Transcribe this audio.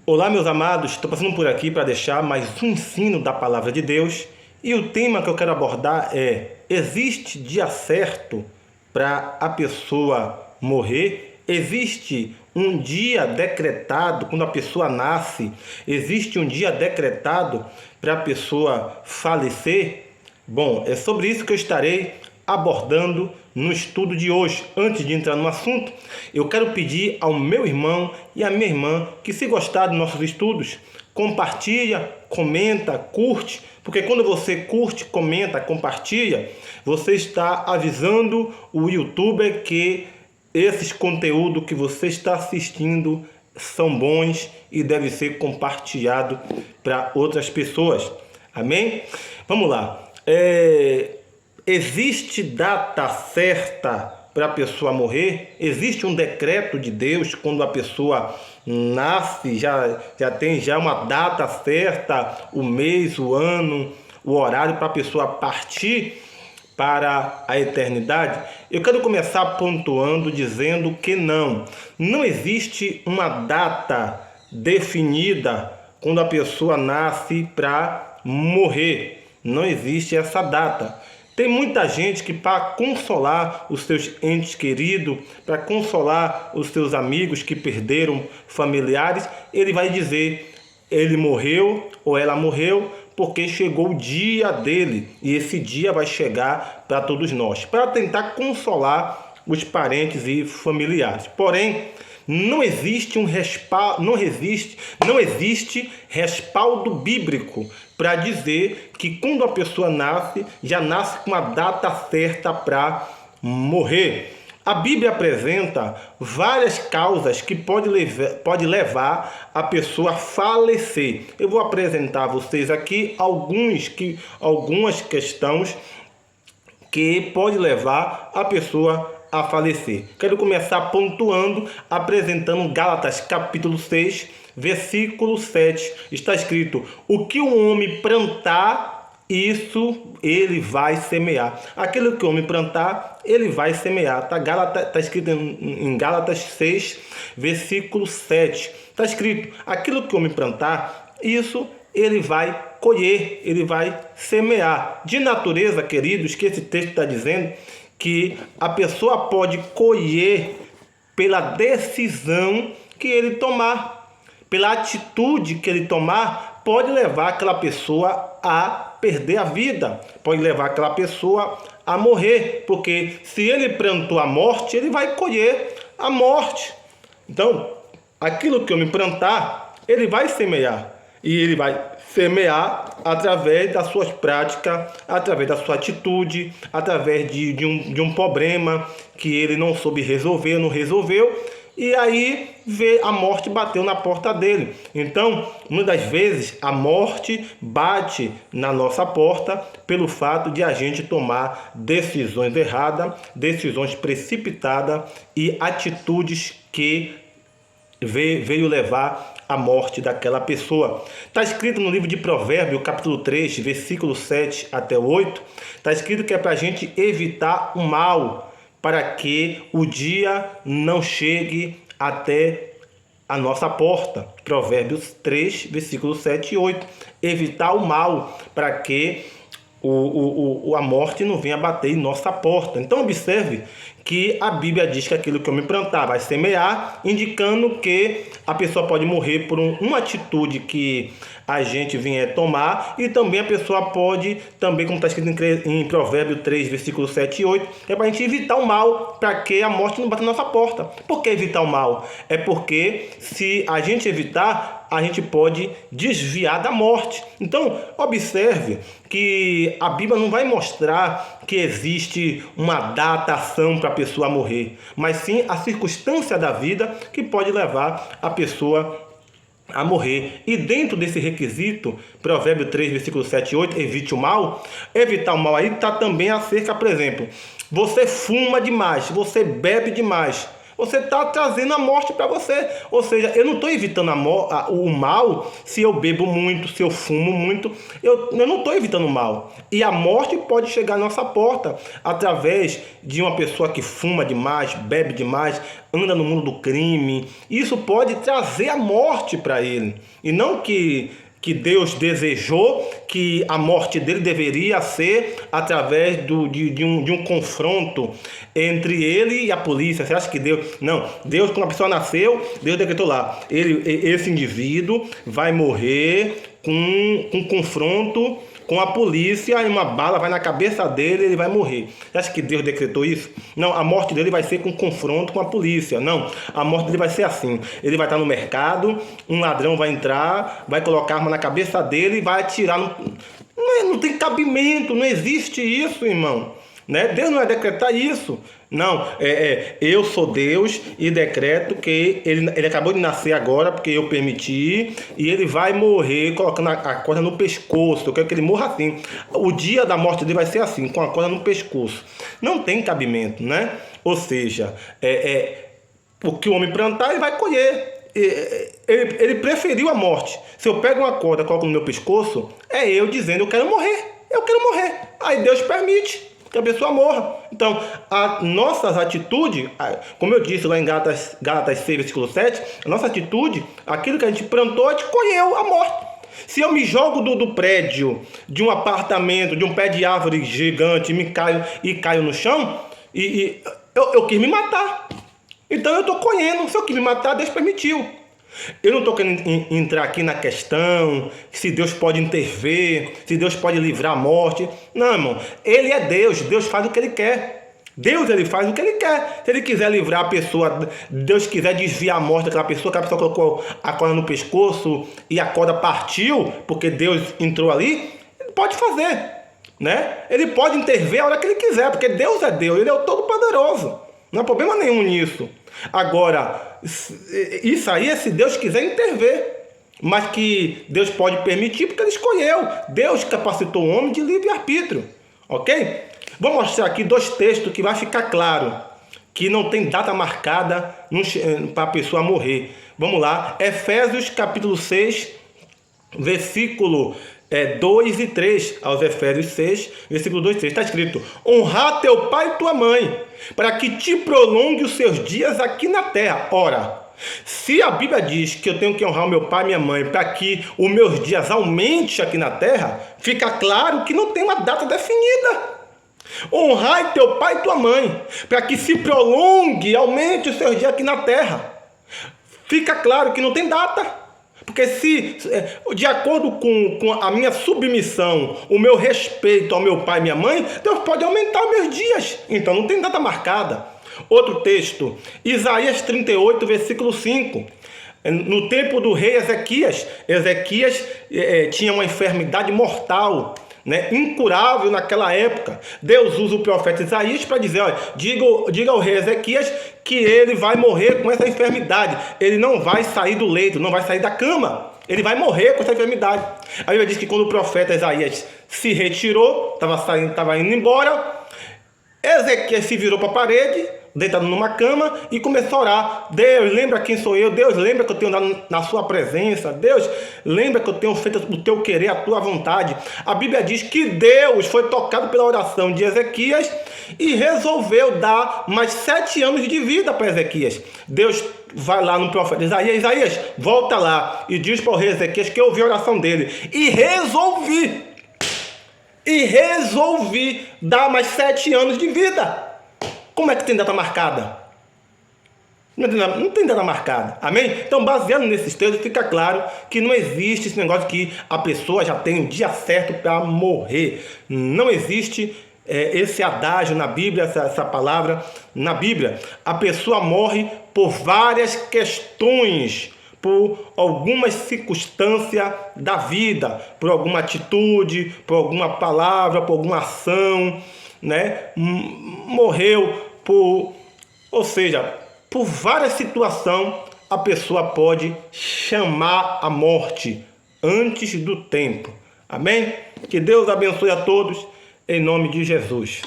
Olá, meus amados, estou passando por aqui para deixar mais um ensino da Palavra de Deus e o tema que eu quero abordar é: existe dia certo para a pessoa morrer? Existe um dia decretado quando a pessoa nasce? Existe um dia decretado para a pessoa falecer? Bom, é sobre isso que eu estarei abordando no estudo de hoje. Antes de entrar no assunto, eu quero pedir ao meu irmão e à minha irmã que, se gostar dos nossos estudos, compartilha, comenta, curte, porque quando você curte, comenta, compartilha, você está avisando o YouTuber que esses conteúdos que você está assistindo são bons e devem ser compartilhados para outras pessoas. Amém? Vamos lá. Existe data certa para a pessoa morrer? Existe um decreto de Deus quando a pessoa nasce? Já tem uma data certa, o mês, o ano, o horário para a pessoa partir para a eternidade? Eu quero começar pontuando dizendo que não existe uma data definida quando a pessoa nasce para morrer. Não existe essa data. Tem muita gente que, para consolar os seus entes queridos, para consolar os seus amigos que perderam familiares, ele vai dizer: ele morreu ou ela morreu porque chegou o dia dele, e esse dia vai chegar para todos nós, para tentar consolar os parentes e familiares. Porém, não existe respaldo bíblico para dizer que quando a pessoa nasce, já nasce com uma data certa para morrer. A Bíblia apresenta várias causas que pode levar a pessoa a falecer. Eu vou apresentar a vocês aqui algumas questões que pode levar a pessoa a falecer. Quero começar pontuando, apresentando Gálatas capítulo 6, versículo 7. Está escrito: o que um homem plantar, isso ele vai semear. Aquilo que o homem plantar, ele vai semear. Está escrito em Gálatas 6, versículo 7. Está escrito: aquilo que o homem plantar, isso ele vai colher, ele vai semear. De natureza, queridos, que esse texto está dizendo que a pessoa pode colher pela decisão que ele tomar, pela atitude que ele tomar, pode levar aquela pessoa a perder a vida, pode levar aquela pessoa a morrer, porque se ele plantou a morte, ele vai colher a morte. Então, aquilo que eu me plantar, ele vai semear, e ele vai semear através das suas práticas, através da sua atitude, através de um problema que ele não soube resolver, não resolveu, e aí a morte bateu na porta dele. Então, muitas vezes a morte bate na nossa porta pelo fato de a gente tomar decisões erradas, decisões precipitadas e atitudes que veio levar a morte daquela pessoa. Está escrito no livro de Provérbios, capítulo 3, versículo 7 até 8, está escrito que é para a gente evitar o mal, para que o dia não chegue até a nossa porta. Provérbios 3, versículos 7 e 8. Evitar o mal, para que a morte não venha bater em nossa porta. Então observe que a Bíblia diz que aquilo que eu me plantar vai semear, indicando que a pessoa pode morrer por uma atitude que a gente vier tomar, e também a pessoa pode, também como está escrito em Provérbios 3, versículos 7 e 8, é para a gente evitar o mal, para que a morte não bata na nossa porta. Por que evitar o mal? É porque se a gente evitar, a gente pode desviar da morte. Então, observe que a Bíblia não vai mostrar que existe uma datação para a pessoa morrer, mas sim a circunstância da vida que pode levar a pessoa a morrer. E dentro desse requisito, Provérbio 3, versículo 7 e 8, evite o mal. Evitar o mal aí está também acerca, por exemplo, você fuma demais, você bebe demais. você está trazendo a morte para você. Ou seja, eu não estou evitando o mal se eu bebo muito, se eu fumo muito. Eu não estou evitando o mal. E a morte pode chegar à nossa porta através de uma pessoa que fuma demais, bebe demais, anda no mundo do crime. Isso pode trazer a morte para ele. E não que Deus desejou que a morte dele deveria ser através de um confronto entre ele e a polícia. Você acha que Deus... Não, Deus, quando a pessoa nasceu, Deus decretou lá, esse indivíduo vai morrer com um confronto com a polícia e uma bala vai na cabeça dele e ele vai morrer. Você acha que Deus decretou isso? Não, a morte dele vai ser com confronto com a polícia. Não, a morte dele vai ser assim. Ele vai estar no mercado, um ladrão vai entrar, vai colocar a arma na cabeça dele e vai atirar. Não tem cabimento, não existe isso, irmão. Né? Deus não vai decretar isso. Não, eu sou Deus e decreto que ele acabou de nascer agora porque eu permiti e ele vai morrer colocando a corda no pescoço. Eu quero que ele morra assim. O dia da morte dele vai ser assim, com a corda no pescoço. Não tem cabimento, né? Ou seja, o que o homem plantar, ele vai colher. Ele preferiu a morte. Se eu pego uma corda e coloco no meu pescoço, é eu dizendo eu quero morrer. Aí Deus permite que a pessoa morra. Então, as nossas atitudes, como eu disse lá em Gálatas 6, versículo 7, a nossa atitude, aquilo que a gente plantou, a gente colheu a morte. Se eu me jogo do prédio, de um apartamento, de um pé de árvore gigante, caio no chão, eu quis me matar. Então eu estou colhendo. Se eu quis me matar, Deus permitiu. Eu não estou querendo entrar aqui na questão se Deus pode intervir, se Deus pode livrar a morte. Não, irmão. Ele é Deus. Deus faz o que Ele quer. Deus, Ele faz o que Ele quer. Se Ele quiser livrar a pessoa, Deus quiser desviar a morte daquela pessoa, que a pessoa colocou a corda no pescoço e a corda partiu, porque Deus entrou ali, Ele pode fazer, né? Ele pode intervir a hora que Ele quiser, porque Deus é Deus. Ele é o Todo-Poderoso. Não há problema nenhum nisso. Agora, isso aí é se Deus quiser intervir. Mas que Deus pode permitir porque Ele escolheu. Deus capacitou o homem de livre-arbítrio. Ok? Vou mostrar aqui 2 textos que vai ficar claro que não tem data marcada para a pessoa morrer. Vamos lá. Efésios capítulo 6, versículo 2 e 3, aos Efésios 6, versículo 2 e 3, está escrito: honrar teu pai e tua mãe, para que te prolongue os seus dias aqui na terra. Ora, se a Bíblia diz que eu tenho que honrar o meu pai e minha mãe para que os meus dias aumente aqui na terra, fica claro que não tem uma data definida. Honrar teu pai e tua mãe, para que se prolongue, aumente os seus dias aqui na terra. Fica claro que não tem data. Porque se, de acordo com a minha submissão, o meu respeito ao meu pai e minha mãe, Deus pode aumentar os meus dias. Então não tem data marcada. Outro texto, Isaías 38, versículo 5. No tempo do rei Ezequias tinha uma enfermidade mortal, né, incurável naquela época. Deus usa o profeta Isaías para dizer: olha, diga ao rei Ezequias que ele vai morrer com essa enfermidade. Ele não vai sair do leito, não vai sair da cama. Ele vai morrer com essa enfermidade. A Bíblia diz que quando o profeta Isaías se retirou, estava indo embora, Ezequias se virou para a parede, deitado numa cama, e começou a orar: Deus, lembra quem sou eu. Deus, lembra que eu tenho andado na sua presença. Deus, lembra que eu tenho feito o teu querer, a tua vontade. A Bíblia diz que Deus foi tocado pela oração de Ezequias e resolveu dar mais 7 anos de vida para Ezequias. Deus vai lá no profeta Isaías, volta lá e diz para o rei Ezequias que eu ouvi a oração dele e resolvi dar mais 7 anos de vida. Como é que tem data marcada? Não tem data marcada. Amém? Então, baseado nesses textos, fica claro que não existe esse negócio que a pessoa já tem o dia certo para morrer. Não existe esse adágio na Bíblia, essa palavra na Bíblia. A pessoa morre por várias questões, por algumas circunstâncias da vida, por alguma atitude, por alguma palavra, por alguma ação, né? Morreu ou seja, por várias situações a pessoa pode chamar a morte antes do tempo. Amém? Que Deus abençoe a todos, em nome de Jesus.